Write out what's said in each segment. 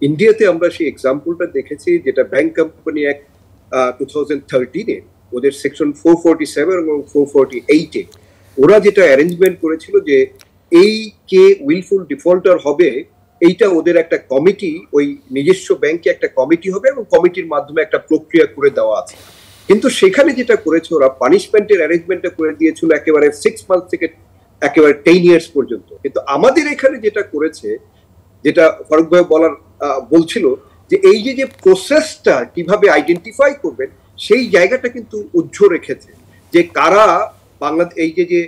ইন্ডিয়াতে আমরা সেই এক্সাম্পলটা দেখেছি, যেটা ব্যাংক কোম্পানি অ্যাক্ট 2013-এ ওদের সেকশন 447 এবং 448-এ ওরা যেটা অ্যারেঞ্জমেন্ট করেছিল যে এই কে উইলফুল ডিফল্টার হবে, এইটা ওদের একটা কমিটি, ওই নিজস্ব ব্যাংকে একটা কমিটি হবে এবং কমিটির মাধ্যমে একটা প্রক্রিয়া করে দেওয়া আছে। কিন্তু সেখানে যেটা করেছে ওরা পানিশমেন্টের অ্যারেঞ্জমেন্টটা করে দিয়েছিল একেবারে 6 মান্থ থেকে একেবারে 10 ইয়ার্স পর্যন্ত। কিন্তু আমাদের এখানে যেটা করেছে, যেটা ফারুক ভাই বলছিল যে এই যে প্রসেসটা কিভাবে আইডেন্টিফাই করবেন সেই জায়গাটা কিন্তু উজ্জ্বল রেখেছে, যে কারা বাংলাদেশ এই যে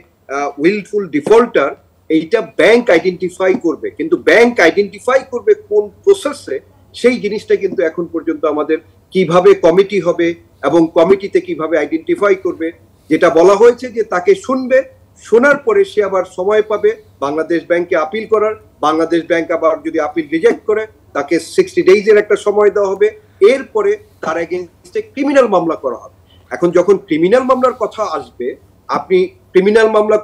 উইলফুল ডিফল্টার এইটা ব্যাংক আইডেন্টিফাই করবে, কিন্তু ব্যাংক আইডেন্টিফাই করবে কোন প্রসেসে সেই জিনিসটা কিন্তু এখন পর্যন্ত আমাদের কিভাবে কমিটি হবে এবং কমিটিতে কিভাবে আইডেন্টিফাই করবে, যেটা বলা হয়েছে যে তাকে শুনবে, শোনার পরে সে আবার সময় পাবে বাংলাদেশ ব্যাংকে আপিল করার, বাংলাদেশ ব্যাংক আবার যদি আপিল রিজেক্ট করে তাকে 60 ডেজের একটা সময় দেওয়া হবে, এরপরে তার এগেইনস্টে ক্রিমিনাল মামলা করা হবে। এখন যখন ক্রিমিনাল মামলার কথা আসবে, আপনি ক্রিমিনাল মামলা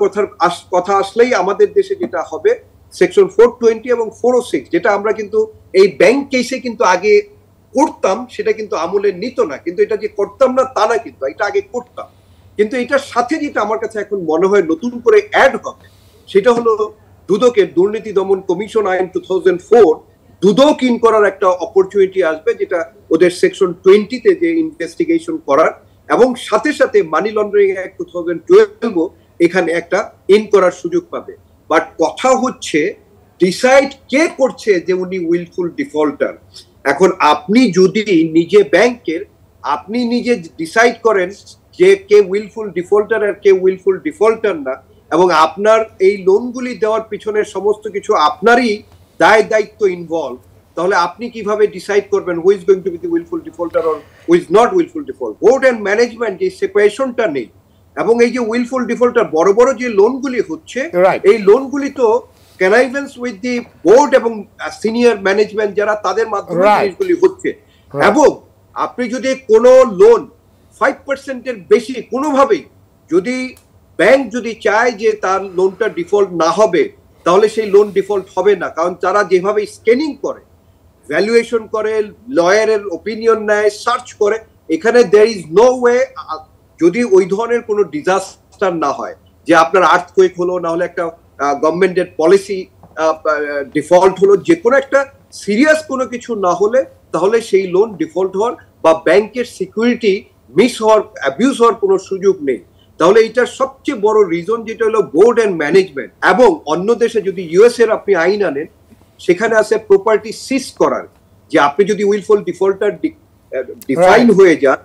কথা আসলেই আমাদের দেশে যেটা হবে সেকশন 420 এবং 406, যেটা আমরা কিন্তু এই ব্যাংক কেসে কিন্তু আগে করতাম, সেটা কিন্তু আমলে নিত না, কিন্তু এটা যে করতাম না তা না, কিন্তু এটা আগে করতাম। কিন্তু এটার সাথে যেটা আমার কাছে এখন মনে হয় নতুন করে অ্যাড হবে, সেটা হলো দুদকের দুর্নীতি দমন কমিশন আইন 2004 দুদক ইন করার একটা অপরচুনিটি আসবে, যেটা ওদের সেকশন 20-তে যে ইনভেস্টিগেশন করার, এবং সাথে সাথে মানি লন্ডারিং অ্যাক্ট 2012 এখানে একটা ইন করার সুযোগ পাবে। বাট কথা হচ্ছে ডিসাইড কে করছে যে উনি উইলফুল ডিফল্টার। এখন আপনি যদি নিজে ব্যাংকের আপনি নিজে ডিসাইড করেন যে কে উইলফুল ডিফল্টার আর কে উইলফুল ডিফল্টার না, এবং আপনার এই লোনগুলি দেওয়ার পিছনে সমস্ত কিছু আপনারই দায়িত্ব ইনভলভ, তাহলে আপনি কিভাবে ডিসাইড করবেন who is going to be the wilful defaulter or who is not wilful default? Board and management এই সেপারেশনটা নেই, এবং এই যে উইলফুল ডিফল্টার বড় বড় যে লোনগুলি হচ্ছে, এই লোনগুলি তো কনাইভেন্স উইথ দি বোর্ড এবং সিনিয়র ম্যানেজমেন্ট যারা, তাদের মাধ্যমে জিনিসগুলি হচ্ছে। এবং আপনি যদি কোনো লোন 5% এর বেশি কোনোভাবেই যদি ব্যাংক যদি চায় যে তার লোনটা ডিফল্ট না হবে, তাহলে সেই লোন ডিফল্ট হবে না, কারণ তারা যেভাবে স্ক্যানিং করে, ভ্যালুয়েশন করে, লয়ারের ওপিনিয়ন নেয়, সার্চ করে, এখানে দেয়ার ইজ নো ওয়ে, যদি ওই ধরনের কোনো ডিজাস্টার না হয়, যে আপনার আর্থকুয়েক হলো, না হলে একটা গভর্নমেন্টের পলিসি ডিফল্ট হলো, যে কোনো একটা সিরিয়াস কোনো কিছু না হলে, তাহলে সেই লোন ডিফল্ট হওয়ার বা ব্যাংকের সিকিউরিটি মিস হওয়ার, অ্যাবিউজ হওয়ার কোনো সুযোগ নেই। তাহলে এটার সবচেয়ে বড় রিজন যেটা হলো বোর্ড এন্ড ম্যানেজমেন্ট। এবং অন্য দেশে যদি ইউএস এর আপনি আইন আনেন, সেখানে আছে প্রপার্টি সিজ করার, যে আপনি যদি উইলফুল ডিফল্টার ডিফাইন হয়ে যান,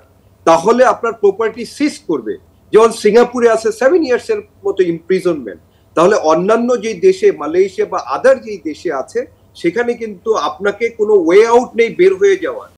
তাহলে আপনার প্রপার্টি সিজ করবে। যেমন সিঙ্গাপুরে আছে 7 ইয়ার্স এর মতো ইমপ্রিজনমেন্ট। তাহলে অন্যান্য যে দেশে, মালয়েশিয়া বা আদার যে দেশে আছে, সেখানে কিন্তু আপনাকে কোনো ওয়ে আউট নেই বের হয়ে যাওয়ার।